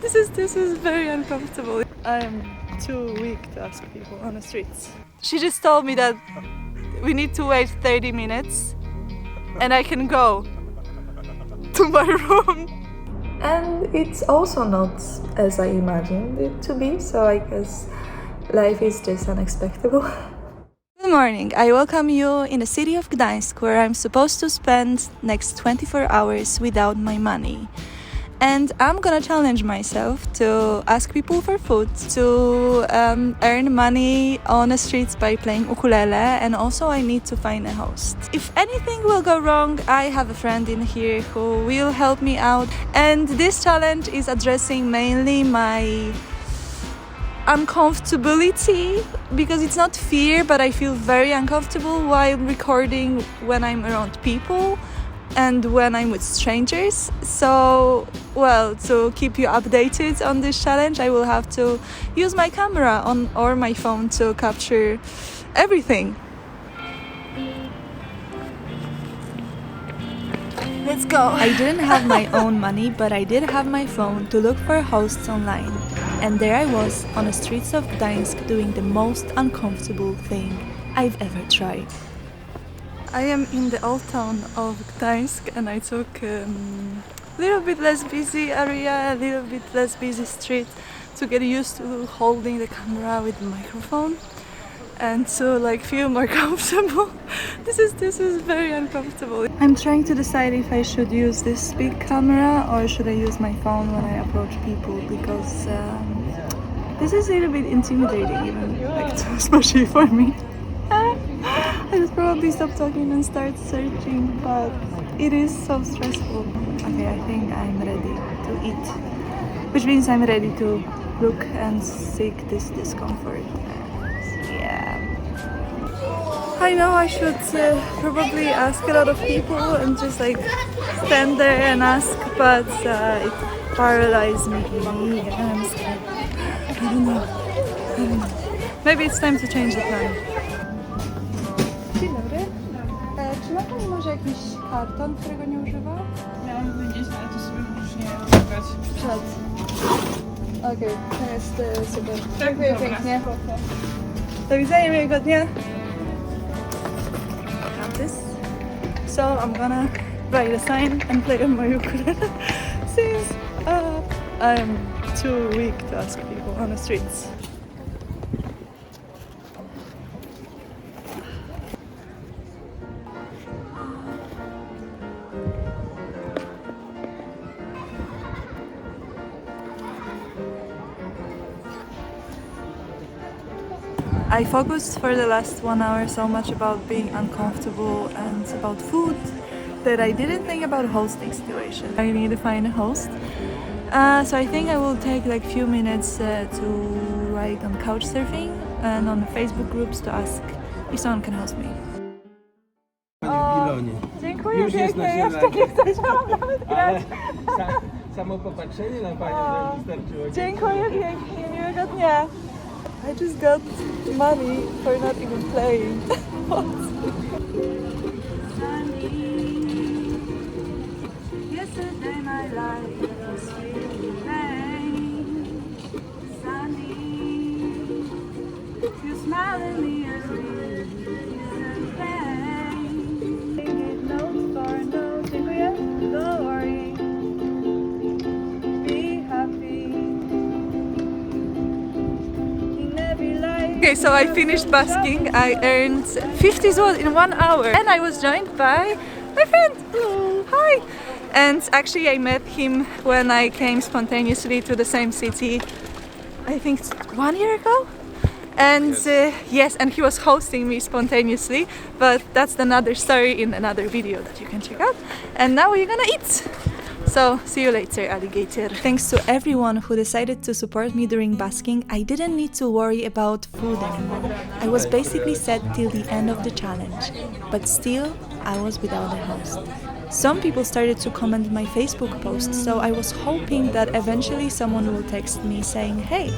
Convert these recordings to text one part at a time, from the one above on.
This is very uncomfortable. I am too weak to ask people on the streets. She just told me that we need to wait 30 minutes and I can go to my room. And it's also not as I imagined it to be, so I guess life is just unexpected. Good morning, I welcome you in the city of Gdańsk, where I'm supposed to spend next 24 hours without my money. And I'm gonna challenge myself to ask people for food, to earn money on the streets by playing ukulele, and also I need to find a host. If anything will go wrong, I have a friend in here who will help me out. And this challenge is addressing mainly my uncomfortability, because it's not fear, but I feel very uncomfortable while recording when I'm around people and when I'm with strangers. So, well, to keep you updated on this challenge, I will have to use my camera or my phone to capture everything. Let's go. I didn't have my own money, but I did have my phone to look for hosts online. And there I was on the streets of Gdańsk doing the most uncomfortable thing I've ever tried. I am in the old town of Gdańsk and I took a little bit less busy area, a little bit less busy street to get used to holding the camera with the microphone and to feel more comfortable. This is very uncomfortable. I'm trying to decide if I should use this big camera or should I use my phone when I approach people, because this is a little bit intimidating, even especially for me. I should probably stop talking and start searching, but it is so stressful. Okay, I think I'm ready to eat, which means I'm ready to look and seek this discomfort. Yeah. I know I should probably ask a lot of people and just stand there and ask, but it paralyzes me and I'm scared. I don't know. Maybe it's time to change the plan. Dzień dobry. Czy ma Pani może jakiś karton, którego nie używa? Miałam wynieść, ale to sobie już nie szukać. Przed. Okej, to jest super. Dziękuję pięknie. Do widzenia, miłego dnia. Got this. So I'm gonna write a sign and play on my ukulele since I'm too weak to ask people on the streets. I focused for the last 1 hour so much about being uncomfortable and about food that I didn't think about hosting situation. I need to find a host. So I think I will take few minutes to write on couchsurfing and on Facebook groups to ask if someone can host me. Dziękuję pięknie, jeszcze nie chciałam nawet grać. Samo popatrzenie na Panią wystarczyło. Dziękuję pięknie, miłego dnia. I just got money for not even playing. Yesterday my life was really vain. Sunny, you smile at me as we is pain. No for no, dziękuję. Don't worry. Be happy. Okay, so I finished basking. I earned 50 zł in 1 hour and I was joined by my friend. Hello. Hi. And actually I met him when I came spontaneously to the same city, I think 1 year ago. And yes, and he was hosting me spontaneously, but that's another story in another video that you can check out. And now we're gonna eat. So, see you later, alligator. Thanks to everyone who decided to support me during basking, I didn't need to worry about food anymore. I was basically set till the end of the challenge, but still, I was without a host. Some people started to comment my Facebook posts, so I was hoping that eventually someone will text me saying, hey,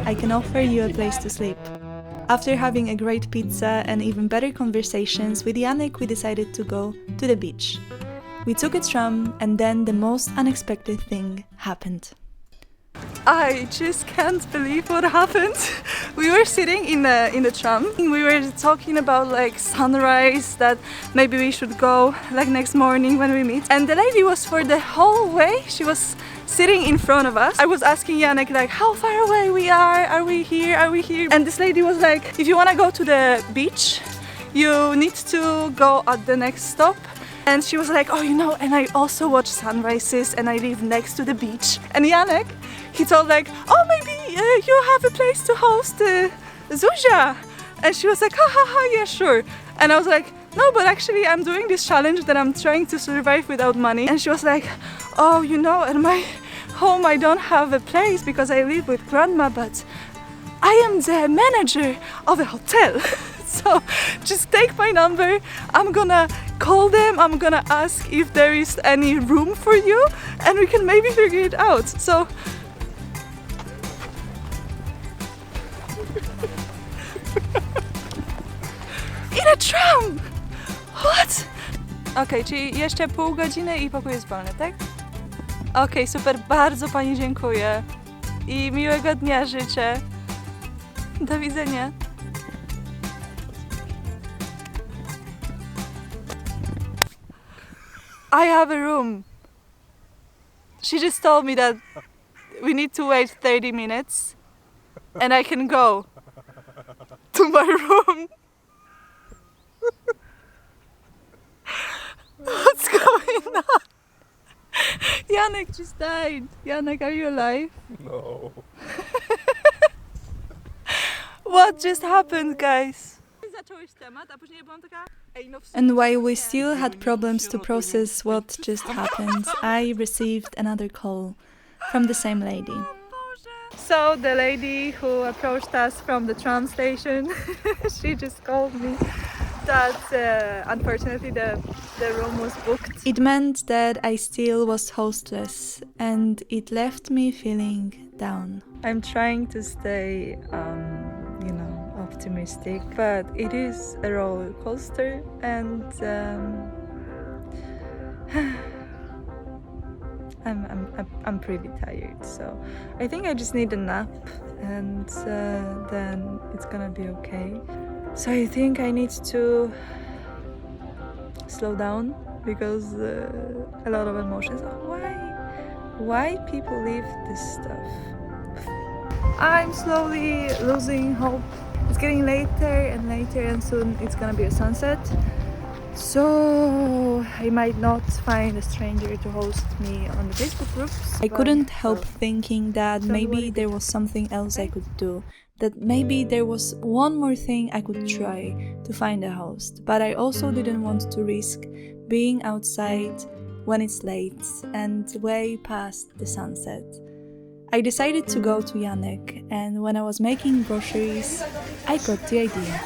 I can offer you a place to sleep. After having a great pizza and even better conversations with Yannick, we decided to go to the beach. We took a tram and then the most unexpected thing happened. I just can't believe what happened. We were sitting in the tram. We were talking about like sunrise, that maybe we should go like next morning when we meet. And the lady was for the whole way, she was sitting in front of us. I was asking Janek like how far away we are we here, are we here? And this lady was like, if you want to go to the beach, you need to go at the next stop. And she was like, oh, you know, and I also watch sunrises and I live next to the beach. And Janek, he told like, oh, maybe you have a place to host Zuzia. And she was like, ha ha ha, yeah, sure. And I was like, no, but actually I'm doing this challenge that I'm trying to survive without money. And she was like, oh, you know, at my home I don't have a place because I live with grandma, but I am the manager of a hotel. So just take my number, I'm gonna call them, I'm gonna ask if there is any room for you and we can maybe figure it out. So in a tram! What? Okej, czyli jeszcze pół godziny i pokój jest wolny, tak? Okej, super, bardzo Pani dziękuję i miłego dnia życzę. Do widzenia. I have a room. She just told me that we need to wait 30 minutes and I can go to my room. What's going on? Janek just died. Janek, are you alive? No. What just happened, guys? And while we still had problems to process what just happened, I received another call from the same lady. So the lady who approached us from the tram station, she just called me that unfortunately the room was booked. It meant that I still was hostless and it left me feeling down. I'm trying to stay, optimistic, but it is a roller coaster and I'm pretty tired, so I think I just need a nap and then it's gonna be okay. So I think I need to slow down because a lot of emotions. Why people leave this stuff? I'm slowly losing hope. It's getting later and soon it's gonna be a sunset. So I might not find a stranger to host me on the Facebook groups. I couldn't help thinking that maybe there was something else I could do. That maybe there was one more thing I could try to find a host. But I also didn't want to risk being outside when it's late and way past the sunset. I decided to go to Janek, and when I was making groceries, I got the idea.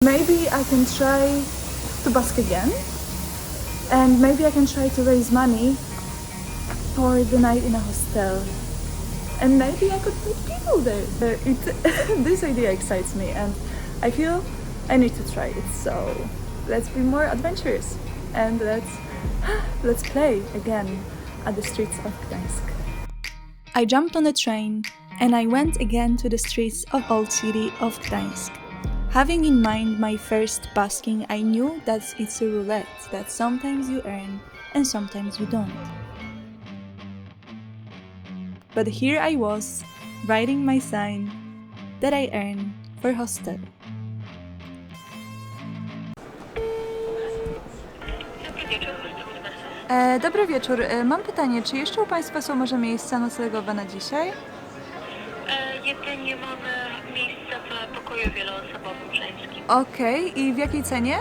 Maybe I can try to busk again, and maybe I can try to raise money for the night in a hostel. And maybe I could meet people there. This idea excites me, and I feel I need to try it. So let's be more adventurous, and let's play again at the streets of Gdańsk. I jumped on the train and I went again to the streets of old city of Gdańsk. Having in mind my first busking, I knew that it's a roulette, that sometimes you earn and sometimes you don't. But here I was, writing my sign that I earn for hostel. Dobry wieczór. Mam pytanie, czy jeszcze u Państwa są może miejsca noclegowe na dzisiaj? Jedynie mamy miejsca w pokoju wieloosobowym żeńskim. Okej, i w jakiej cenie?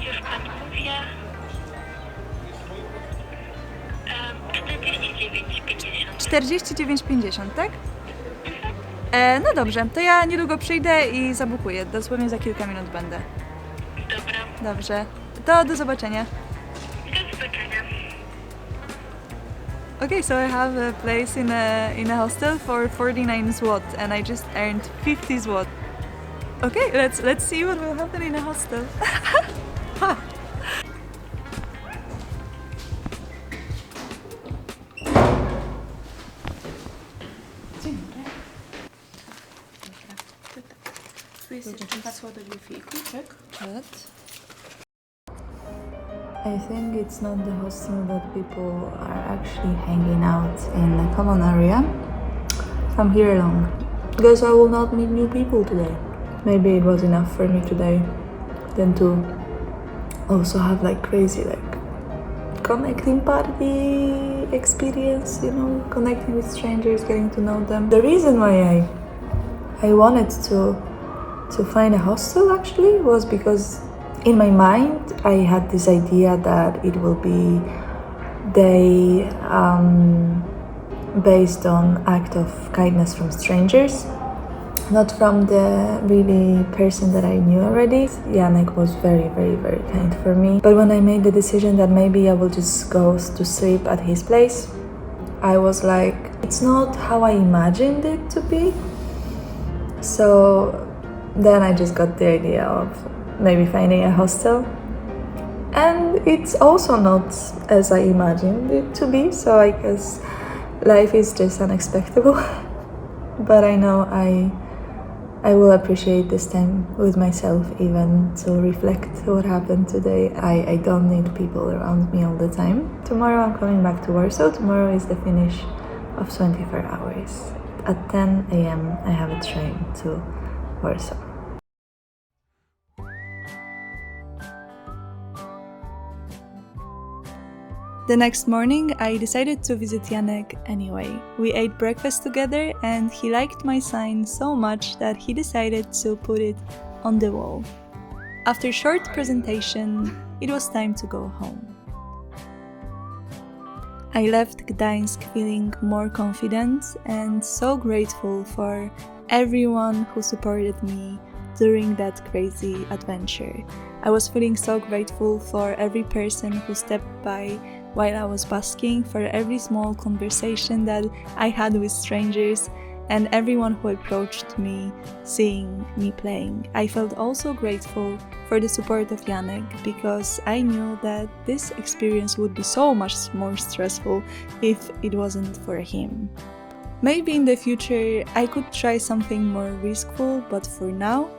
Już Pani mówię. 49,50. 49,50, tak? No dobrze, to ja niedługo przyjdę i zabukuję. Dosłownie za kilka minut będę. Dobra. Dobrze, to do zobaczenia. Do zobaczenia. Okay, so I have a place in a hostel for 49 zł and I just earned 50 zł. Okay, let's see what will happen in a hostel. jest jeszcze hasło do Wi-Fi. Kluczyk. I think it's not the hostel that people are actually hanging out in the common area from here along. Guess I will not meet new people today. Maybe it was enough for me today than to also have like crazy like connecting party experience, you know, connecting with strangers, getting to know them. The reason why I wanted to find a hostel actually was because in my mind I had this idea that it will be day based on act of kindness from strangers, not from the really person that I knew already. Janek was very, very, very kind for me. But when I made the decision that maybe I will just go to sleep at his place, I was like, it's not how I imagined it to be. So then I just got the idea of maybe finding a hostel. And it's also not as I imagined it to be, so I guess life is just unexpected. But I know I will appreciate this time with myself, even to reflect what happened today. I don't need people around me all the time. Tomorrow I'm coming back to Warsaw. Tomorrow is the finish of 24 hours. At 10 a.m. I have a train to Warsaw. The next morning, I decided to visit Janek anyway. We ate breakfast together and he liked my sign so much that he decided to put it on the wall. After short presentation, it was time to go home. I left Gdańsk feeling more confident and so grateful for everyone who supported me during that crazy adventure. I was feeling so grateful for every person who stepped by while I was busking, for every small conversation that I had with strangers, and everyone who approached me, seeing me playing. I felt also grateful for the support of Janek, because I knew that this experience would be so much more stressful if it wasn't for him. Maybe in the future I could try something more riskful, but for now,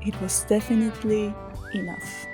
it was definitely enough.